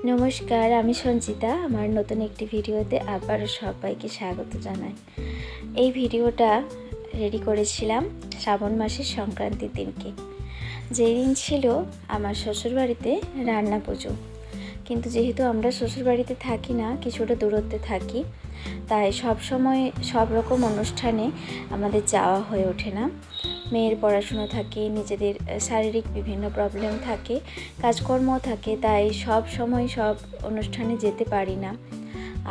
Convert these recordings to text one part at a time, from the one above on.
নমস্কার, আমি সঞ্চিতা। আমার নতুন একটি ভিডিওতে আবারও সবাইকে স্বাগত জানাই। এই ভিডিওটা রেডি করেছিলাম শ্রাবণ মাসের সংক্রান্তির দিনকে। যেই দিন ছিল আমার শ্বশুরবাড়িতে রান্না পুজো, কিন্তু যেহেতু আমরা শ্বশুরবাড়িতে থাকি না, কিছুটা দূরত্বে থাকি, তাই সব সময় সব রকম অনুষ্ঠানে আমাদের যাওয়া হয়ে ওঠে না। মেয়ের পড়াশুনো থাকে, নিজেদের শারীরিক বিভিন্ন প্রবলেম থাকে, কাজকর্ম থাকে, তাই সব সময় সব অনুষ্ঠানে যেতে পারি না।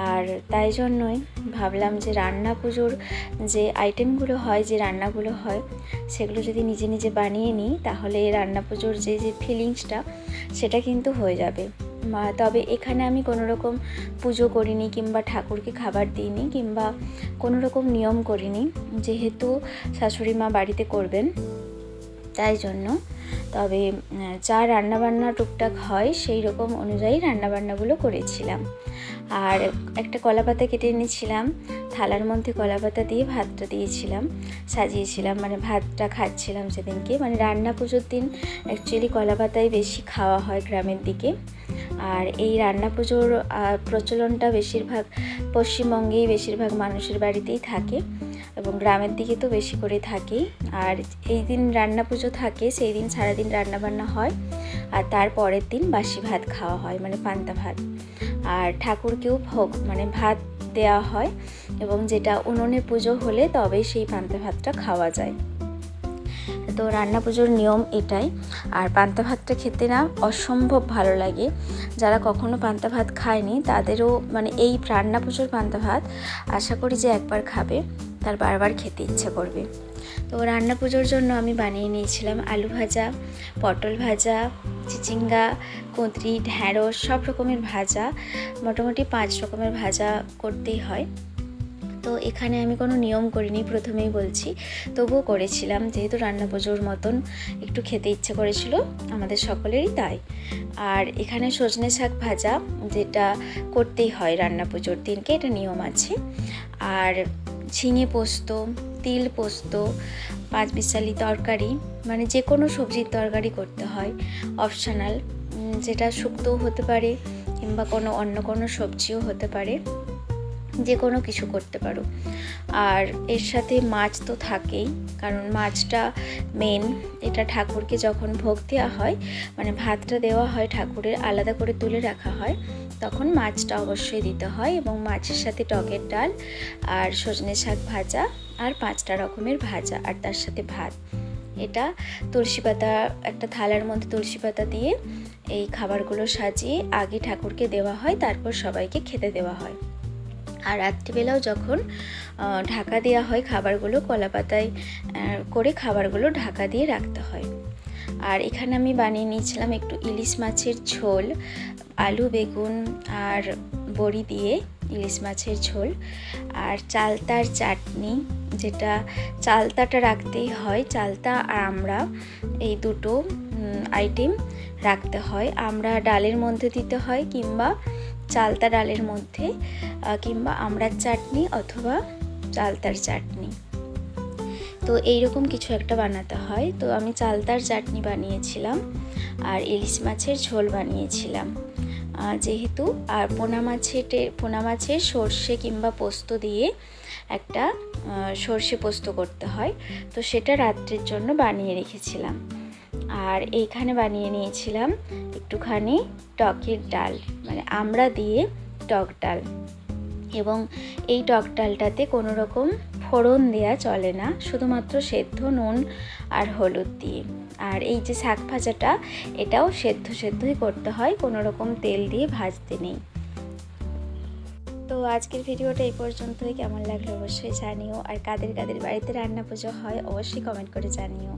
আর তাই জন্যই ভাবলাম যে রান্না পুজোর যে আইটেমগুলো হয়, যে রান্নাগুলো হয়, সেগুলো যদি নিজে নিজে বানিয়ে নিই, তাহলে রান্না পুজোর যে ফিলিংসটা সেটা কিন্তু হয়ে যাবে। তবে এখানে আমি কোনো রকম পুজো করিনি, কিংবা ঠাকুরকে খাবার দিইনি, কিংবা কোনো রকম নিয়ম করিনি, যেহেতু শাশুড়ি মা বাড়িতে করবেন তাই জন্য। তবে যা রান্নাবান্না টুকটাক হয় সেই রকম অনুযায়ী রান্নাবান্নাগুলো করেছিলাম। আর একটা কলাপাতা কেটে এনেছিলাম, থালার মধ্যে কলাপাতা দিয়ে ভাতটা দিয়েছিলাম, সাজিয়েছিলাম, মানে ভাতটা খাচ্ছিলাম সেদিনকে। মানে রান্না পুজোর দিন অ্যাকচুয়ালি কলাপাতাই বেশি খাওয়া হয় গ্রামের দিকে। আর এই রান্না পুজোর প্রচলনটা বেশিরভাগ পশ্চিমবঙ্গেই বেশিরভাগ মানুষের বাড়িতেই থাকে, এবং গ্রামের দিকে তো বেশি করে থাকেই। আর এই দিন রান্না পুজো থাকে, সেই দিন সারাদিন রান্নাবান্না হয়, আর তার পরের দিন বাসি ভাত খাওয়া হয়, মানে পান্তা ভাত। আর ঠাকুরকেও ভোগ মানে ভাত দেওয়া হয়, এবং যেটা উনুনে পুজো হলে তবেই সেই পান্তা ভাতটা খাওয়া যায়। তো রান্না পুজোর নিয়ম এটাই। আর পান্তা ভাতটা খেতে না অসম্ভব ভালো লাগে। যারা কখনো পান্তা ভাত খায়নি তাদেরও মানে এই রান্না পুজোর পান্তা ভাত আশা করি যে একবার খাবে তার বারবার খেতে ইচ্ছে করবে। তো রান্না পুজোর জন্য আমি বানিয়ে নিয়েছিলাম আলু ভাজা, পটল ভাজা, চিচিঙ্গা, কুঁদরি, ঢ্যাঁড়স, সব রকমের ভাজা। মোটামুটি 5 রকমের ভাজা করতেই হয়। তো এখানে আমি কোনো নিয়ম করিনি, প্রথমেই বলছি, তবুও করেছিলাম, যেহেতু রান্না পুজোর মতন একটু খেতে ইচ্ছে করেছিল আমাদের সকলেরই, তাই। আর এখানে সজনে শাক ভাজা, যেটা করতেই হয় রান্না পুজোর দিনকে, এটা নিয়ম আছে। আর ঝিঙে পোস্ত, তিল পোস্ত, 5 মিশালি তরকারি, মানে যে কোনো সবজির তরকারি করতে হয়, অপশনাল, যেটা শুক্তোও হতে পারে, কিংবা অন্য কোনো সবজিও হতে পারে, যে কোনো কিছু করতে পারো। আর এর সাথে মাছ তো থাকেই, কারণ মাছটা মেন। এটা ঠাকুরকে যখন ভোগ দেওয়া হয়, মানে ভাতটা দেওয়া হয় ঠাকুরের, আলাদা করে তুলে রাখা হয়, তখন মাছটা অবশ্যই দিতে হয়। এবং মাছের সাথে টকের ডাল আর সজনে শাক ভাজা আর 5টা রকমের ভাজা, আর তার সাথে ভাত। এটা তুলসী পাতা, একটা থালার মধ্যে তুলসী পাতা দিয়ে এই খাবারগুলো সাজিয়ে আগে ঠাকুরকে দেওয়া হয়, তারপর সবাইকে খেতে দেওয়া হয়। আর রাত্রিবেলাও যখন ঢাকা দেওয়া হয় খাবারগুলো, কলা পাতায় করে খাবারগুলো ঢাকা দিয়ে রাখতে হয়। আর এখানে আমি বানিয়ে নিয়েছিলাম একটু ইলিশ মাছের ঝোল, আলু, বেগুন আর বড়ি দিয়ে ইলিশ মাছের ঝোল, আর চালতার চাটনি, যেটা চালতাটা রাখতেই হয়। চালতা আর আমড়া, এই দুটো আইটেম রাখতে হয়। আমড়া ডালের মধ্যে দিতে হয়, কিংবা চালতা ডালের মধ্যে, কিংবা আমড়ার চাটনি অথবা চালতার চাটনি। তো এইরকম কিছু একটা বানাতে হয়। তো আমি চালতার চাটনি বানিয়েছিলাম আর ইলিশ মাছের ঝোল বানিয়েছিলাম, যেহেতু। আর পোনা মাছের সর্ষে কিংবা পোস্ত দিয়ে একটা সর্ষে পোস্ত করতে হয়, তো সেটা রাত্রের জন্য বানিয়ে রেখেছিলাম। আর এইখানে বানিয়ে নিয়েছিলাম একটুখানি টকের ডাল, মানে আমড়া দিয়ে টক ডাল। এবং এই টক ডালটাতে কোনো রকম ফোড়ন দেওয়া চলে না, শুধুমাত্র সেদ্ধ নুন আর হলুদ দিয়ে। আর এই যে শাক ভাজাটা, এটাও সেদ্ধই করতে হয়, কোনো রকম তেল দিয়ে ভাজতে নেই। তো আজকের ভিডিওটা এই পর্যন্তই। কেমন লাগলো অবশ্যই জানিও, আর কাদের কাদের বাড়িতে রান্না পুজো হয় অবশ্যই কমেন্ট করে জানিও।